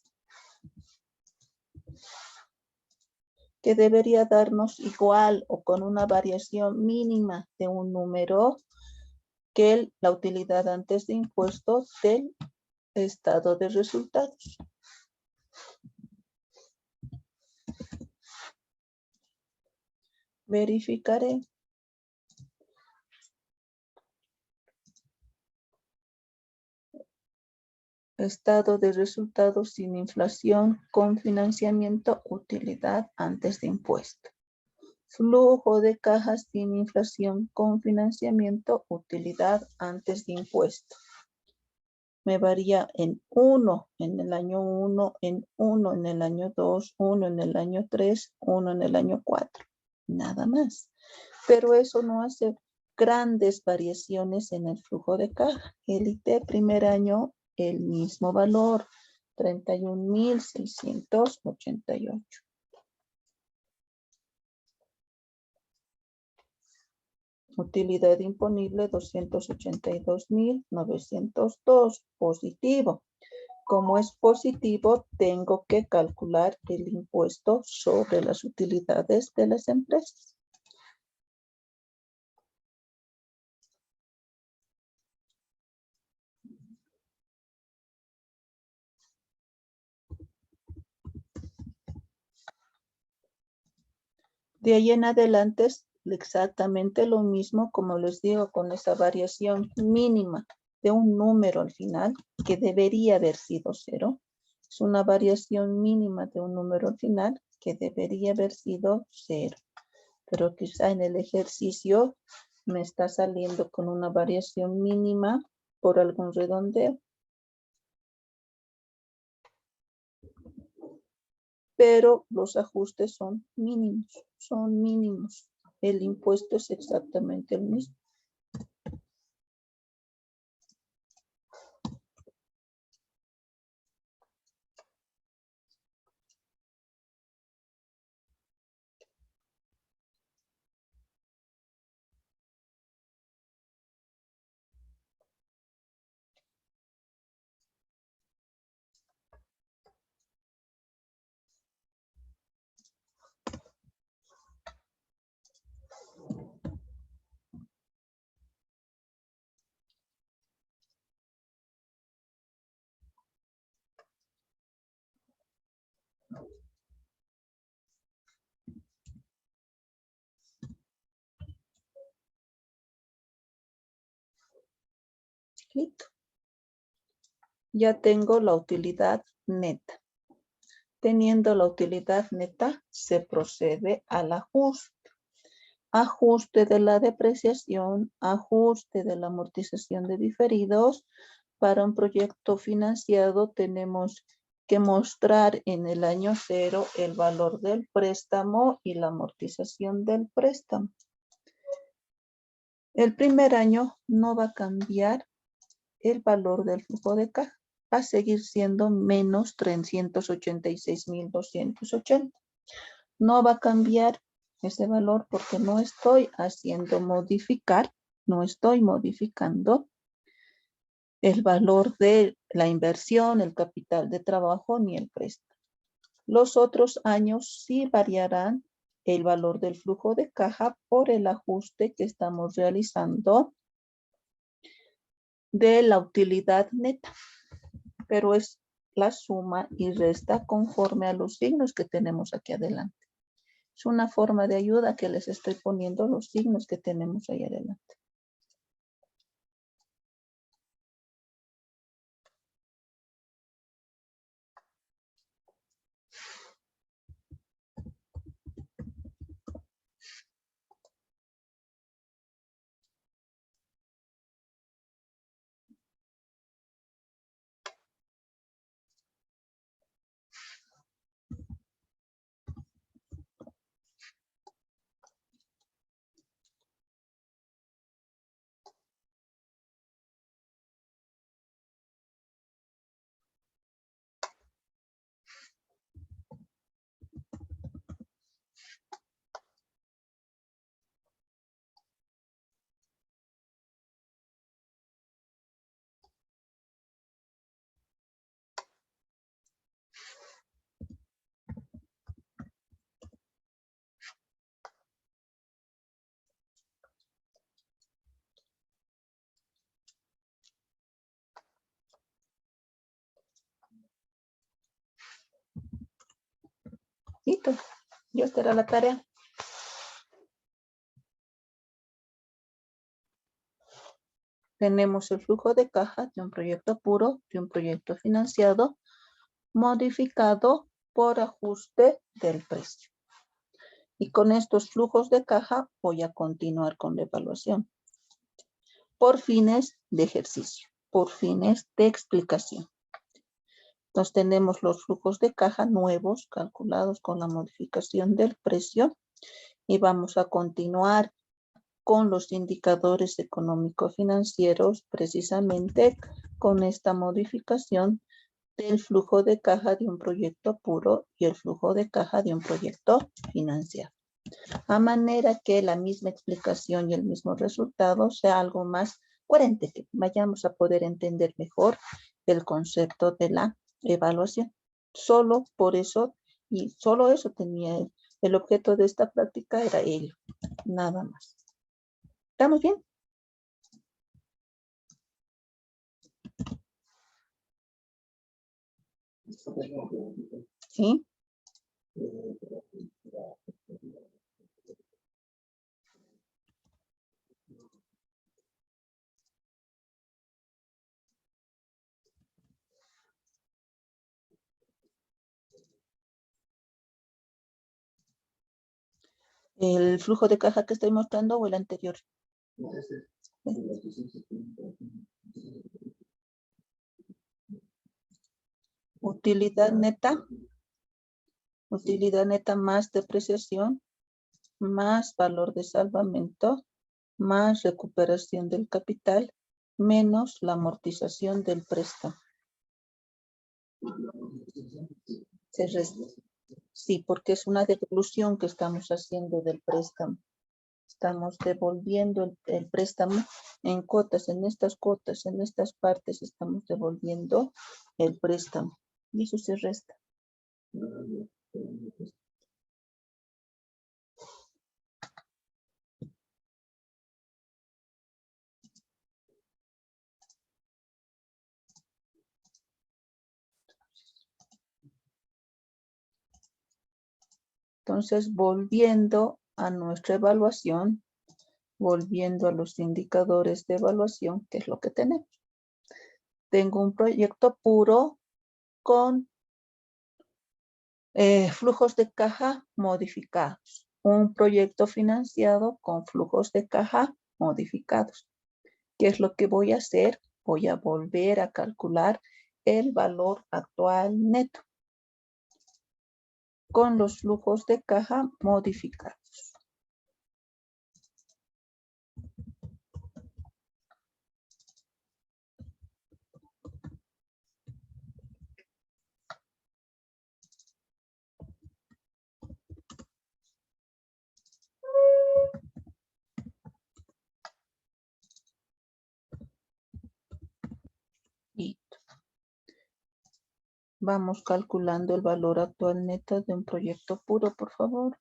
Que debería darnos igual o con una variación mínima de un número que la utilidad antes de impuesto del estado de resultados. Verificaré. Estado de resultados sin inflación con financiamiento, utilidad antes de impuesto. Flujo de caja sin inflación con financiamiento, utilidad antes de impuesto. Me varía en 1 en el año 1, en 1 en el año 2, 1 en el año 3, 1 en el año 4. Nada más. Pero eso no hace grandes variaciones en el flujo de caja. Élite, primer año, el mismo valor, 31,688. Utilidad imponible 282,902, positivo. Como es positivo, tengo que calcular el impuesto sobre las utilidades de las empresas. De ahí en adelante es exactamente lo mismo, como les digo, con esa variación mínima de un número al final, que debería haber sido 0. Es una variación mínima de un número al final, que debería haber sido 0. Pero quizá en el ejercicio me está saliendo con una variación mínima por algún redondeo. Pero los ajustes son mínimos. El impuesto es exactamente el mismo. Listo. Ya tengo la utilidad neta. Teniendo la utilidad neta, se procede al ajuste. Ajuste de la depreciación, ajuste de la amortización de diferidos. Para un proyecto financiado tenemos que mostrar en el año 0 el valor del préstamo y la amortización del préstamo. El primer año no va a cambiar el valor del flujo de caja. Va a seguir siendo menos 386,280. No va a cambiar ese valor porque no estoy haciendo modificar, no estoy modificando el valor de la inversión, el capital de trabajo ni el préstamo. Los otros años sí variarán el valor del flujo de caja por el ajuste que estamos realizando de la utilidad neta, pero es la suma y resta conforme a los signos que tenemos aquí adelante. Es una forma de ayuda que les estoy poniendo los signos que tenemos ahí adelante. Listo, ya estará la tarea. Tenemos el flujo de caja de un proyecto puro, de un proyecto financiado, modificado por ajuste del precio. Y con estos flujos de caja voy a continuar con la evaluación. Por fines de ejercicio, por fines de explicación. Entonces tenemos los flujos de caja nuevos calculados con la modificación del precio y vamos a continuar con los indicadores económico-financieros precisamente con esta modificación del flujo de caja de un proyecto puro y el flujo de caja de un proyecto financiado. A manera que la misma explicación y el mismo resultado sea algo más coherente, que vayamos a poder entender mejor el concepto de la evaluación. Solo por eso, y solo eso tenía el objeto de esta práctica era ello, nada más. ¿Estamos bien? ¿Sí? ¿El flujo de caja que estoy mostrando o el anterior? Utilidad neta más depreciación, más valor de salvamento, más recuperación del capital, menos la amortización del préstamo. Se resta. Sí, porque es una devolución que estamos haciendo del préstamo. Estamos devolviendo el préstamo en cuotas, en estas partes estamos devolviendo el préstamo. Y eso se resta. Entonces, volviendo a nuestra evaluación, volviendo a los indicadores de evaluación, ¿qué es lo que tenemos? Tengo un proyecto puro con flujos de caja modificados. Un proyecto financiado con flujos de caja modificados. ¿Qué es lo que voy a hacer? Voy a volver a calcular el valor actual neto con los flujos de caja modificados. Y vamos calculando el valor actual neto de un proyecto puro, por favor.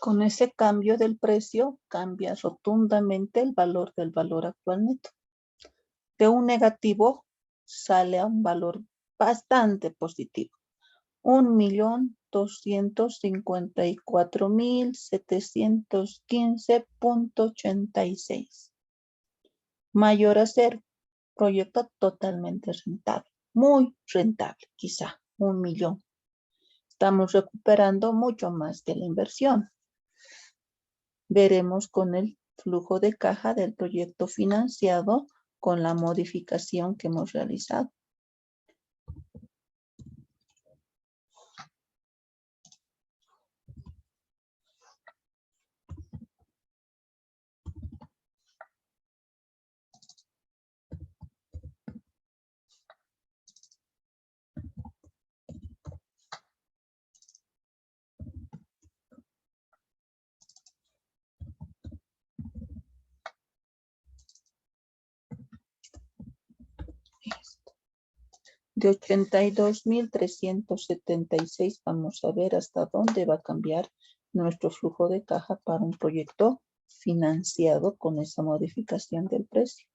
Con ese cambio del precio, cambia rotundamente el valor del valor actual neto. De un negativo sale a un valor bastante positivo. 1.254.715.86. Mayor a cero. Proyecto totalmente rentable. Muy rentable, quizá 1.000.000. Estamos recuperando mucho más de la inversión. Veremos con el flujo de caja del proyecto financiado con la modificación que hemos realizado. De 82.376, vamos a ver hasta dónde va a cambiar nuestro flujo de caja para un proyecto financiado con esa modificación del precio.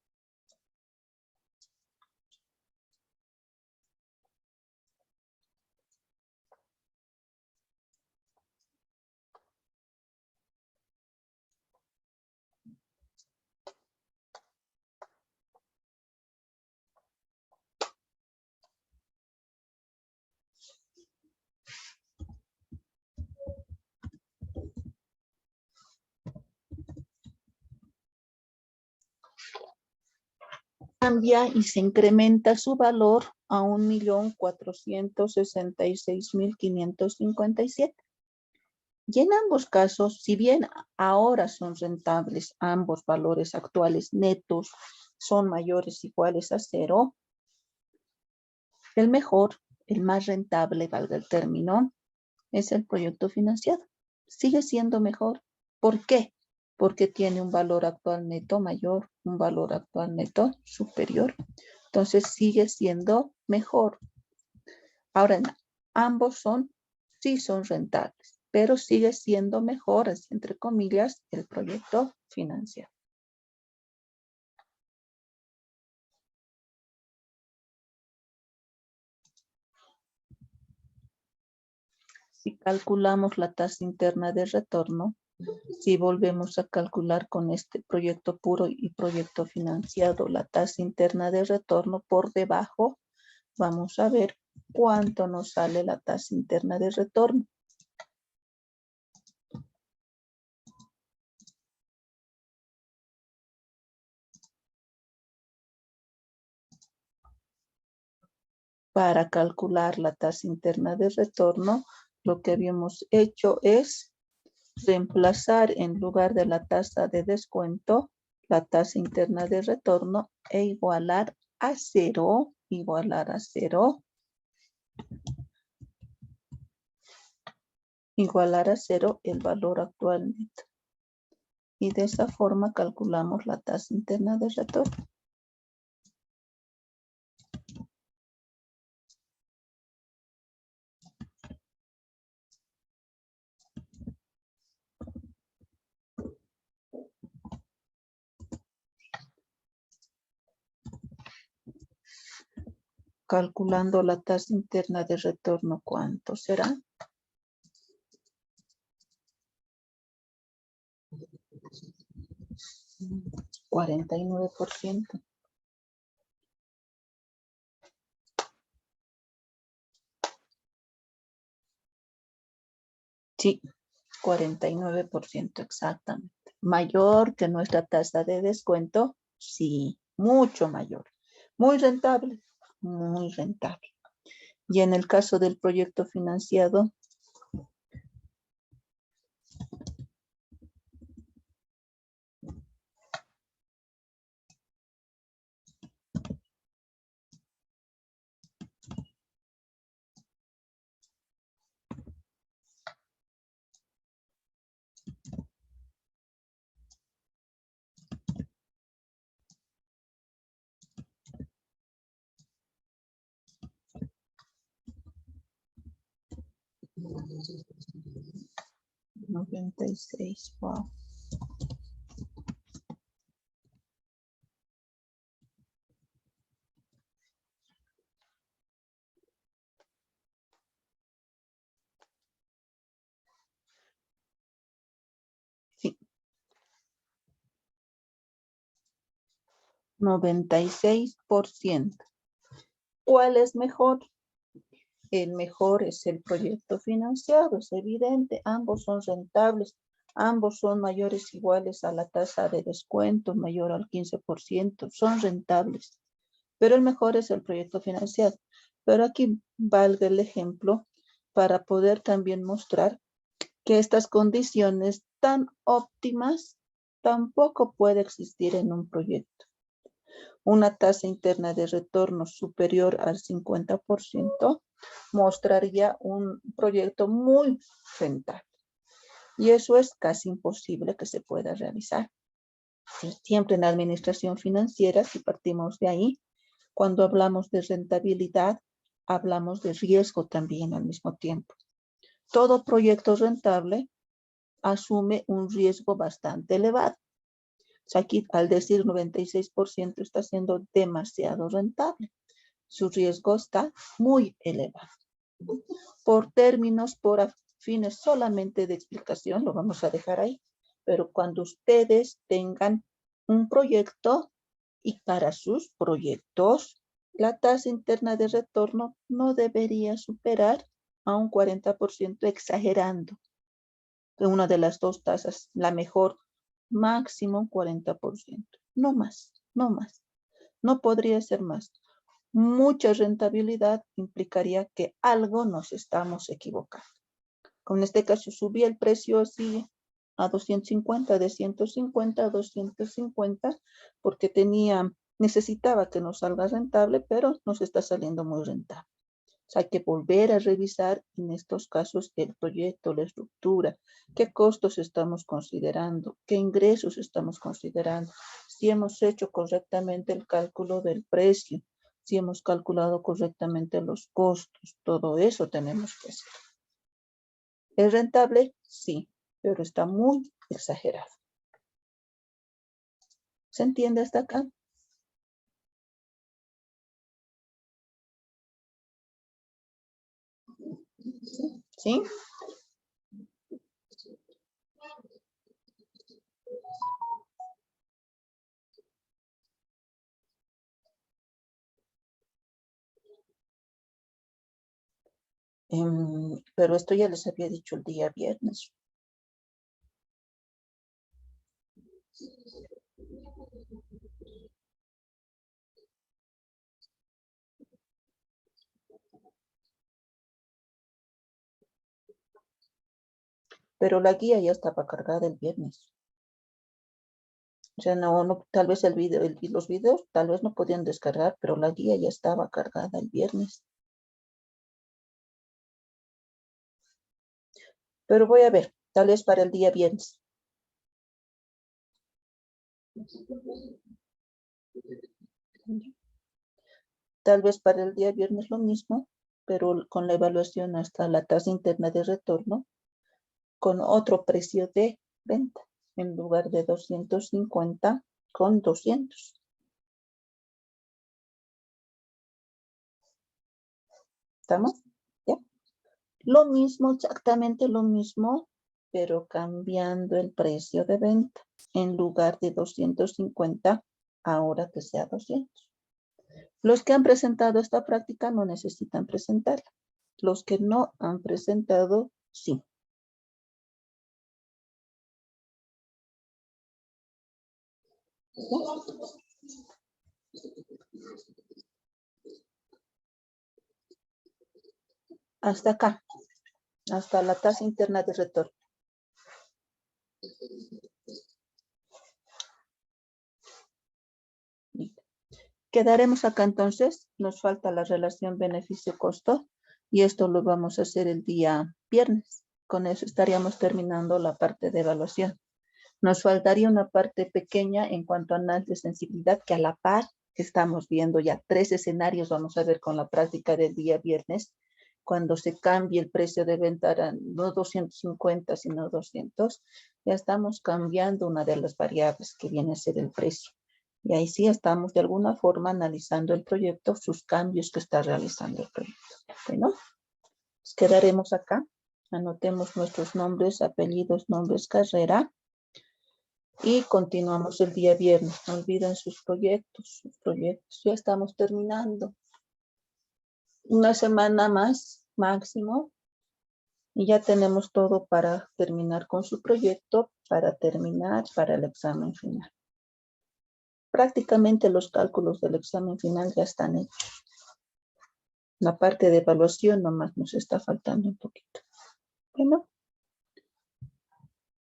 Cambia y se incrementa su valor a 1.466.557. Y en ambos casos, si bien ahora son rentables, ambos valores actuales netos son mayores o iguales a 0, el mejor, el más rentable, valga el término, es el proyecto financiado. Sigue siendo mejor. ¿Por qué? Porque tiene un valor actual neto mayor, un valor actual neto superior. Entonces sigue siendo mejor. Ahora, ambos sí son rentables, pero sigue siendo mejor, entre comillas, el proyecto financiero. Si calculamos la tasa interna de retorno, si volvemos a calcular con este proyecto puro y proyecto financiado la tasa interna de retorno por debajo, vamos a ver cuánto nos sale la tasa interna de retorno. Para calcular la tasa interna de retorno, lo que habíamos hecho es reemplazar en lugar de la tasa de descuento, la tasa interna de retorno e igualar a 0, igualar a 0 el valor actual neto. Y de esa forma calculamos la tasa interna de retorno. Calculando la tasa interna de retorno, ¿cuánto será? $49. Sí, 49% exactamente. Mayor que nuestra tasa de descuento, sí, mucho mayor. Muy rentable, muy rentable. Y en el caso del proyecto financiado, $96, wow. Sí. 96%. ¿Cuál es mejor? El mejor es el proyecto financiado, es evidente. Ambos son rentables. Ambos son mayores o iguales a la tasa de descuento, mayor al 15%. Son rentables. Pero el mejor es el proyecto financiado. Pero aquí valga el ejemplo para poder también mostrar que estas condiciones tan óptimas tampoco puede existir en un proyecto. Una tasa interna de retorno superior al 50% mostraría un proyecto muy rentable. Y eso es casi imposible que se pueda realizar. Siempre en la administración financiera, si partimos de ahí, cuando hablamos de rentabilidad, hablamos de riesgo también al mismo tiempo. Todo proyecto rentable asume un riesgo bastante elevado. O sea, aquí al decir 96% está siendo demasiado rentable. Su riesgo está muy elevado. Por términos, por fines solamente de explicación, lo vamos a dejar ahí. Pero cuando ustedes tengan un proyecto y para sus proyectos, la tasa interna de retorno no debería superar a un 40% exagerando. Una de las dos tasas, la mejor, máximo 40%. No más, no más. No podría ser más. Mucha rentabilidad implicaría que algo nos estamos equivocando. Como en este caso subía el precio así a 250, de 150 a 250, porque necesitaba que nos salga rentable, pero nos está saliendo muy rentable. O sea, hay que volver a revisar en estos casos el proyecto, la estructura, qué costos estamos considerando, qué ingresos estamos considerando, si hemos hecho correctamente el cálculo del precio, si hemos calculado correctamente los costos, todo eso tenemos que hacer. ¿Es rentable? Sí, pero está muy exagerado. ¿Se entiende hasta acá? ¿Sí? Pero esto ya les había dicho el día viernes. Pero la guía ya estaba cargada el viernes. O sea, no, tal vez los videos tal vez no podían descargar, pero la guía ya estaba cargada el viernes. Pero voy a ver, tal vez para el día viernes. Tal vez para el día viernes lo mismo, pero con la evaluación hasta la tasa interna de retorno, con otro precio de venta, en lugar de 250 con 200. ¿Estamos? ¿Ya? Lo mismo, exactamente lo mismo, pero cambiando el precio de venta. En lugar de 250, ahora que sea 200. Los que han presentado esta práctica no necesitan presentarla. Los que no han presentado, sí. Hasta acá, hasta la tasa interna de retorno. Quedaremos acá entonces. Nos falta la relación beneficio-costo y esto lo vamos a hacer el día viernes. Con eso estaríamos terminando la parte de evaluación. Nos faltaría una parte pequeña en cuanto a análisis de sensibilidad que a la par estamos viendo ya 3 escenarios, vamos a ver con la práctica del día viernes, cuando se cambie el precio de venta a no 250 sino 200, ya estamos cambiando una de las variables que viene a ser el precio. Y ahí sí estamos de alguna forma analizando el proyecto, sus cambios que está realizando el proyecto. Bueno, pues quedaremos acá. Anotemos nuestros nombres, apellidos, nombres, carrera. Y continuamos el día viernes. No olviden sus proyectos. Ya estamos terminando. Una semana más, máximo. Y ya tenemos todo para terminar con su proyecto, para terminar para el examen final. Prácticamente los cálculos del examen final ya están hechos. La parte de evaluación nomás nos está faltando un poquito. Bueno.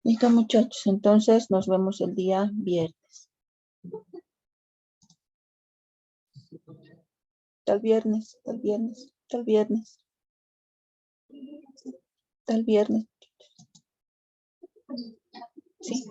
Listo, muchachos. Entonces nos vemos el día viernes. Tal viernes, tal viernes, tal viernes. Tal viernes. Sí.